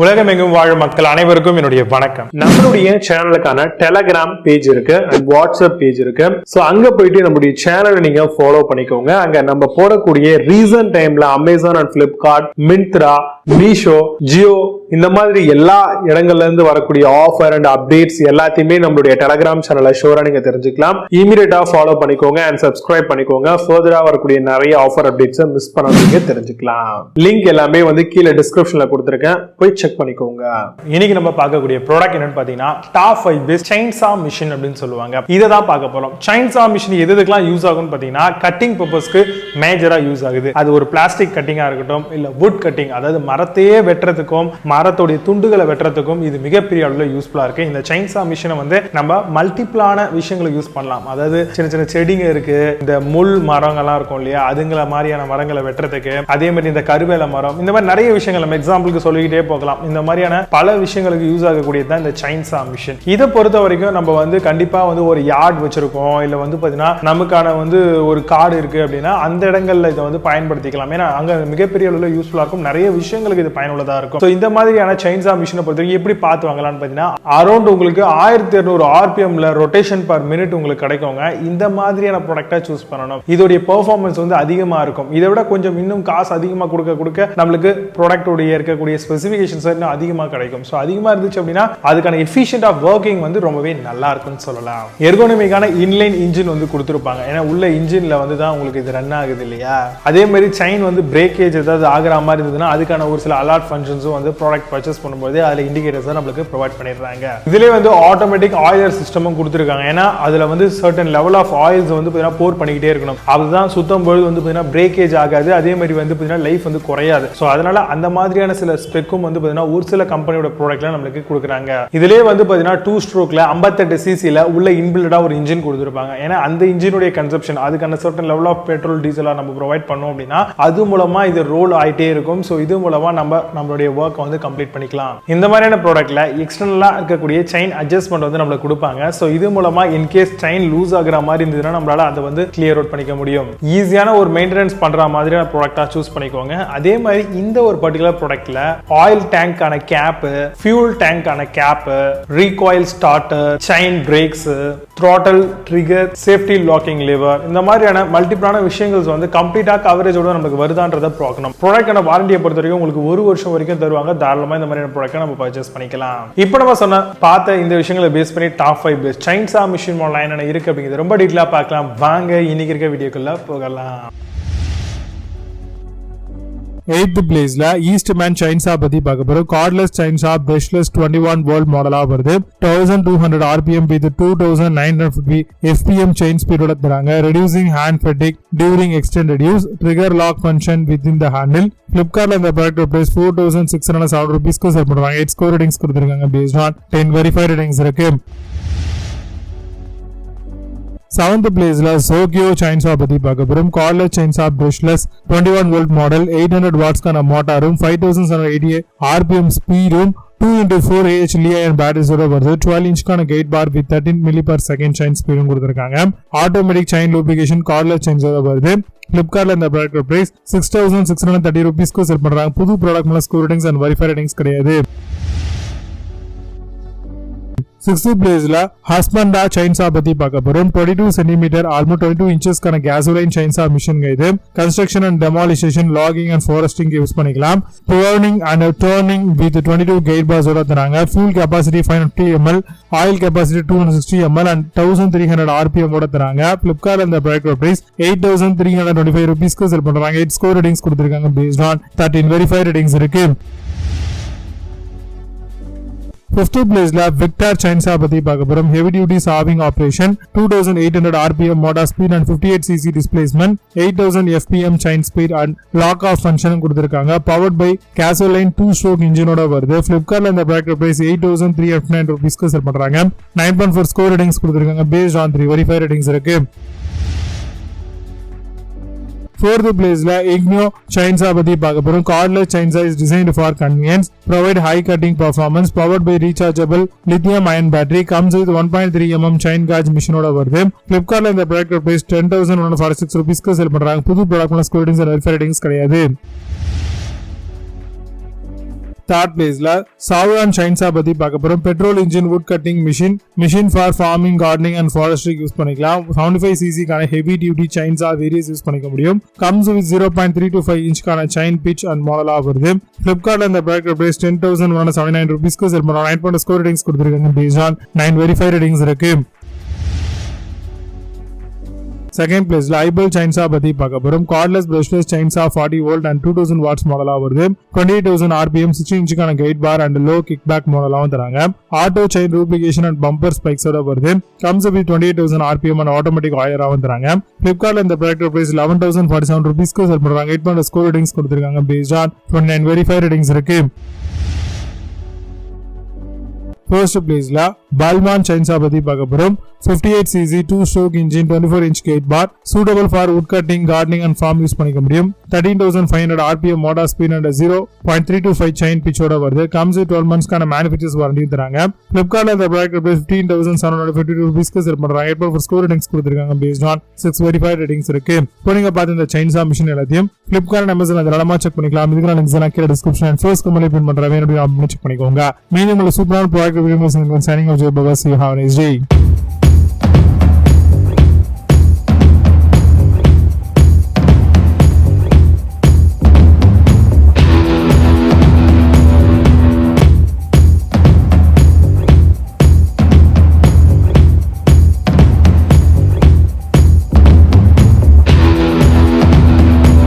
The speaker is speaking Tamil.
உலகமெங்கும் வாழும் மக்கள் அனைவருக்கும் என்னுடைய வணக்கம். நம்மளுடைய சேனலுக்கான டெலகிராம் பேஜ் இருக்கு அண்ட் வாட்ஸ்அப் பேஜ் இருக்கு. சோ அங்க போயிட்டு நம்மளுடைய சேனலை நீங்க ஃபாலோ பண்ணிக்கோங்க. அங்க நம்ம போடக்கூடிய ரீசன்ட் டைம்ல Amazon and Flipkart, Myntra, Meesho, Jio இந்த மாதிரி எல்லா இடங்கள்ல இருந்து வரக்கூடிய ஆஃபர் அண்ட் அப்டேட்ஸ் எல்லாத்தையுமே நம்மளுடைய டெலகிராம் சேனல்ல ஷோரா நீங்க தெரிஞ்சுக்கலாம். இமீடியட்டா ஃபாலோ பண்ணிக்கோங்க அண்ட் சப்ஸ்கிரைப் பண்ணிக்கோங்க. ஃபர்தரா வரக்கூடிய நிறைய ஆஃபர் அப்டேட்ஸ் மிஸ் பண்ணாதீங்க, தெரிஞ்சுக்கலாம். லிங்க் எல்லாமே கீழே டிஸ்கிரிப்ஷன்ல கொடுத்திருக்கேன், போய் செக் பண்ணிக்கோங்க. இன்னைக்கு நம்ம பார்க்கக்கூடிய ப்ராடக்ட் என்னன்னு பாத்தீங்கன்னா டாப் 5 பெஸ்ட் செயின்சா மிஷின் அப்படின்னு சொல்லுவாங்க. இதை தான் பார்க்க போறோம். செயின்சா மிஷின் எதுக்கெல்லாம் யூஸ் ஆகும்னு பாத்தீங்கன்னா கட்டிங் பர்பஸ்க்கு மேஜரா யூஸ் ஆகுது. அது ஒரு பிளாஸ்டிக் கட்டிங்கா இருக்கட்டும், இல்ல வுட் கட்டிங், அதாவது மரத்தையே வெட்டுறதுக்கும் மரத்தோடைய துண்டுகளை வெட்டுறதுக்கும் இது மிகப்பெரிய அளவுல யூஸ்ஃபுல்லா இருக்கு. இந்த செயின்சா மிஷினை நம்ம மல்டிபிளான விஷயங்களுக்கு யூஸ் பண்ணலாம். அதாவது சின்ன சின்ன செடிங்க இருக்கு, இந்த முள் மரங்கள்லாம் இருக்கும் இல்லையா, அதுங்களை மாதிரியான மரங்களை வெட்டுறதுக்கு, அதே மாதிரி இந்த கருவேல மரம், இந்த மாதிரி நிறைய விஷயங்கள் நம்ம எக்ஸாம்பிளுக்கு சொல்லிக்கிட்டே போகலாம். இந்த மாதிரியான பல விஷயங்களுக்கு யூஸ் ஆகக்கூடியது தான் இந்த செயின்சா மிஷின். இதை பொறுத்த வரைக்கும் நம்ம கண்டிப்பா ஒரு யார்ட் வச்சிருக்கோம், இல்ல பாத்தீங்கன்னா நமக்கான ஒரு காடு இருக்கு அப்படின்னா அந்த இடங்கள்ல இதை பயன்படுத்திக்கலாம். ஏன்னா அங்க மிகப்பெரிய அளவுல யூஸ்ஃபுல்லா இருக்கும், நிறைய விஷயங்களுக்கு இது பயனுள்ளதா இருக்கும். இந்த மாதிரியான செயின்சா மிஷினை பொறுத்த வரைக்கும் எப்படி பார்த்து வாங்கலாம்னு பாத்தீங்கன்னா அரௌண்ட் உங்களுக்கு 1200 ஆர்பிஎம்ல ரொட்டேஷன் பர் மினிட் உங்களுக்கு கிடைக்குங்க. இந்த மாதிரியான ப்ராடக்டா சூஸ் பண்ணணும். இதோடைய பெர்ஃபார்மன்ஸ் அதிகமா இருக்கும். இதை விட கொஞ்சம் இன்னும் காசு அதிகமா கொடுக்க நம்மளுக்கு ப்ராடக்ட் உடைய இருக்கக்கூடிய ஸ்பெசிபிகேஷன்ஸ் அதிகமா கிடைக்கும். சோ அதிகமா இருந்துச்சு அப்படின்னா அதுக்கான எஃபிஷியன்ட் ஆஃப் வர்க்கிங் ரொம்பவே நல்லா இருக்கும்னு சொல்லலாம். எர்கோனமிக்கான இன்லைன் இன்ஜின் கொடுத்திருப்பாங்க. ஏன்னா உள்ள இன்ஜின்ல தான் உங்களுக்கு இது ரன் ஆகுது இல்லையா. அதே மாதிரி செயின் பிரேக்கேஜ் ஏதாவது ஆகிற மாதிரி இருந்ததுன்னா அதுக்கான ஒரு சில அலர்ட் ஃபங்க்ஷன்ஸும் ப்ராடக்ட் பர்ச்சேஸ் பண்ணும்போது அதுல இண்டிகேட்டர்ஸ் நம்மளுக்கு ப்ரொவைட் பண்ணிடுறாங்க. இதுல ஆட்டோமேட்டிக் ஆயிலர் சிஸ்டமும் கொடுத்திருக்காங்க. ஏன்னா அதுல சர்டன் லெவல் ஆஃப் ஆயில்ஸ் போர் பண்ணிக்கிட்டே இருக்கணும். அதுதான் சுத்தம் பொழுது பிரேக்கேஜ் ஆகாது, அதே மாதிரி லைஃப் குறையாது. சோ அதனால அந்த மாதிரியான சில ஸ்பெக்கும் ஒரு சில கம்பெனியோட ப்ராடக்ட்ல நமக்கு கொடுக்குறாங்க. இதுலயே 2 ஸ்ட்ரோக்ல 58 சிசில உள்ள இன்பில்டா ஒரு இன்ஜின் கொடுத்திருப்பாங்க. ஏன்னா அந்த இன்ஜினுடைய கன்சப்ஷன் அதுக்கான சர்டன் லெவல் ஆஃப் பெட்ரோல் டீசலா நம்ம ப்ரொவைட் பண்ணோம் அப்படின்னா அது மூலமா இது ரோல் ஆயிட்டே இருக்கும். சோ இது மூலமா நம்மளுடைய வர்க் கம்ப்ளீட் பண்ணிக்கலாம். இந்த மாதிரியான ப்ராடக்ட்ல எக்ஸ்டர்னலா இருக்கக்கூடிய செயின் அட்ஜஸ்ட்மெண்ட் நம்மளுக்கு கொடுப்பாங்க. சோ இது மூலமா இன் கேஸ் செயின் லூஸ் ஆகுற மாதிரி இருந்ததுன்னா நம்மளால அதை கிளியர் அவுட் பண்ணிக்க முடியும். ஈஸியான ஒரு மெயின்டெனன்ஸ் பண்ற மாதிரியான ப்ராடக்ட்டா சூஸ் பண்ணிக்கோங்க. அதே மாதிரி இந்த ஒரு பர்டிகுலர் ப்ராடக்ட்ல ஆயில் டேங்கான கேப், ஃபியூல் டேங்கான cap, recoil starter, chain brakes, throttle, trigger, safety locking lever, இந்த மாதிரியான மல்டிபிளான விஷயங்கள் கம்ப்ளீட்டா கவரேஜோட நமக்கு வருதான்றதை பார்க்கணும். ப்ராடக்டான வாரண்டியை பொறுத்த வரைக்கும் உங்களுக்கு 1 வருஷம் வரைக்கும் தருவாங்க. தாராளமா இந்த மாதிரியான ப்ராடக்ட்டை நம்ம பர்ச்சேஸ் பண்ணிக்கலாம். இப்போ நம்ம பார்த்த இந்த விஷயங்களை பேஸ் பண்ணி top 5 best chainsaw machine model என்னென்ன இருக்கு அப்படிங்கிறது ரொம்ப டீட்டெயிலா பார்க்கலாம். வாங்க இன்னைக்கு இருக்க வீடியோக்குள்ள போகலாம். 8th பிளேஸ்ல ஈஸ்ட்மேன் செயின்சா பத்தி பார்க்க போறோம். கார்ட்லெஸ் செயின்சா பிரஷ்லெஸ் 21 வோல்ட் மாடலா வருது. 1200 RPM with 2950 FPM chain speed ஓட தராங்க. reducing hand fatigue during extended use. trigger lock function within the handle. Flipkartல இந்த ப்ராடக்ட் பிரைஸ் 4607 ரூபீஸ்க்கு செல் பண்றாங்க. 8 ஸ்கோர் ரேட்டிங்ஸ் கொடுத்திருக்காங்க based on 10 verified ratings இருக்கு. 7th பிளேஸ்ல சோகியோ செயின்சா பத்தி பார்க்க போறோம். Cordless chainsaw brushless 21 volt model, 800 வாட்ஸ்க்கான மோட்டாரும் 5780 RPM ஸ்பீடும் 2x4 AH Li-ion பேட்டரிஸோட வருது. 12 இன்ச்க்கான guide bar with 13 mAh chain ஸ்பீடும் கொடுத்திருக்காங்க. ஆட்டோமேட்டிக் செயின் லூப்ரிகேஷன் கார்ட்லெஸ் செயின்ஸோட வருது. Flipkartல இந்த ப்ராடக்ட் பிரைஸ் 6630 ரூபீஸ்க்கு செல் பண்றாங்க. புது ப்ராடக்ட் மேல score ratings and verified ratings கிடையாது. 6th பிளேஸ்ல ஹஸ்பண்டா செயின்சா பத்தி பார்க்க போறோம். 22 சென்டிமீட்டர் ஆல்மோஸ்ட் 22 இன்ச்சஸ்க்கான கேசோலைன் செயின்சா மிஷின் இது. Construction and demolition, logging and foresting use பண்ணிக்கலாம். Pruning and turning with 22 guide bars ஓட தராங்க. Fuel capacity 550 ml, oil capacity 260 ml and 1300 RPM ஓட தராங்க. Flipkartல இந்த ப்ராடக்ட் பிரைஸ் 8325 ரூபீஸ்க்கு செல் பண்றாங்க. 8 ஸ்கோர் ரேட்டிங்ஸ் கொடுத்திருக்காங்க based on 13 வெரிஃபைட் ரேட்டிங்ஸ் இருக்கு. 5th பிளேஸ்ல விக்டர் செயின்சா பத்தி பார்க்க போறோம். Heavy duty sawing operation, 2800 RPM motor speed and 58 cc displacement, 8000 FPM chain speed and lock off ஃபங்க்ஷனும் கொடுத்திருக்காங்க. பவர்ட் பை கேசோலைன் 2 ஸ்ட்ரோக் இன்ஜினோட வருது. Flipkartல இந்த ப்ராடக்ட் பிரைஸ் 8309 ரூபீஸ்க்கு செல் பண்றாங்க. 9.4 ஸ்கோர் ரேட்டிங்ஸ் கொடுத்திருக்காங்க based on 3 வெரிஃபைட் ரேட்டிங்ஸ் இருக்கு. 4th பிளேஸ்ல இக்னியோ செயின்சா பத்தி பார்க்க போறோம். Cordless chainsaw is designed for convenience, provide high cutting performance, powered by rechargeable lithium ion battery, comes with 1.3 mm chain gauge machine ஓட வருது. Flipkartல இந்த ப்ராடக்ட் பிரைஸ் 10146 ரூபீஸ்க்கு செல் பண்றாங்க. புது ப்ராடக்ட்ல score ratings and verified ratings கிடையாது. தேர்ட் பிளேஸ்ல சாவ்லான் chainsaw பத்தி பார்க்க போறோம். Petrol engine wood cutting machine for farming, gardening and forestry use பண்ணிக்கலாம். 75cc கான heavy duty chainsaw various use பண்ணிக்க முடியும். கம்ஸ் வித் 0.325 இன்ச் கான செயின் பிட்ச் அண்ட் மாடலா வருது. Flipkartல இந்த ப்ராடக்ட் பிரைஸ் 10,179 ரூபீஸ்க்கு செல் பண்றாங்க. 9.0 ஸ்கோர் ரேட்டிங்ஸ் கொடுத்திருக்காங்க. பேஸ்ட் ஆன் 9 வெரிஃபைட் ரேட்டிங்ஸ் இருக்கு. செகண்ட் பிளேஸ்ல ஐபல் chainsaw பத்தி பார்க்க போறோம். Cordless brushless chainsaw 40 volt and 2000 watts மாடலா வருது. 28,000 rpm 16 இன்ச்சுக்கான guide bar and low kick back மாடலாவும் தராங்க. Auto chain lubrication and bumper ஸ்பைக்ஸோட வருது. Comes with 28,000 rpm and automatic ஆயராவும் தராங்க. Flipkartல இந்த ப்ராடக்ட் பிரைஸ் 11,047 ரூபீஸ்க்கு செல் பண்றாங்க. 8.0 ஸ்கோர் ரேட்டிங்ஸ் கொடுத்திருக்காங்க. பேஸ்ட் ஆன் 29 வெரிஃபைட் ரேட்டிங்ஸ் இருக்கு. ஃபர்ஸ்ட் பிளேஸ்ல பல்மான் chainsaw பத்தி பார்க்க போறோம். 58cc 2-stroke engine 24-inch gate bar suitable for wood cutting, gardening and farm use பண்ணிக்க முடியும். 13,500 rpm motor speed and 0.325 chain pitch ஓட வருது. comes with 12 months கான manufacturer's warranty தராங்க. Flipkartல இந்த ப்ராடக்ட் பிரைஸ் 15,752 ரூபீஸ்க்கு செல் பண்றாங்க. 8.4 ஸ்கோர் ரேட்டிங்ஸ் கொடுத்திருக்காங்க. பேஸ்ட் ஆன் 6 வெரிஃபைட் ரேட்டிங்ஸ் இருக்கு. இப்போ நீங்க பார்த்த இந்த chainsaw machine எல்லாத்தையும் Flipkart Amazon தாராளமா செக் பண்ணிக்கலாம். இதுக்கு லிங்க்ஸ் நான் கீழ டிஸ்கிரிப்ஷன் அண்ட் ஃபர்ஸ்ட் கமெண்ட்ல பின் பண்றேன். வேணும்னா செக் பண்ணிக்கோங்க. மீண்டும் ஒரு சூப்பரான product reviews signing off. Jay Baba, see you have a nice day.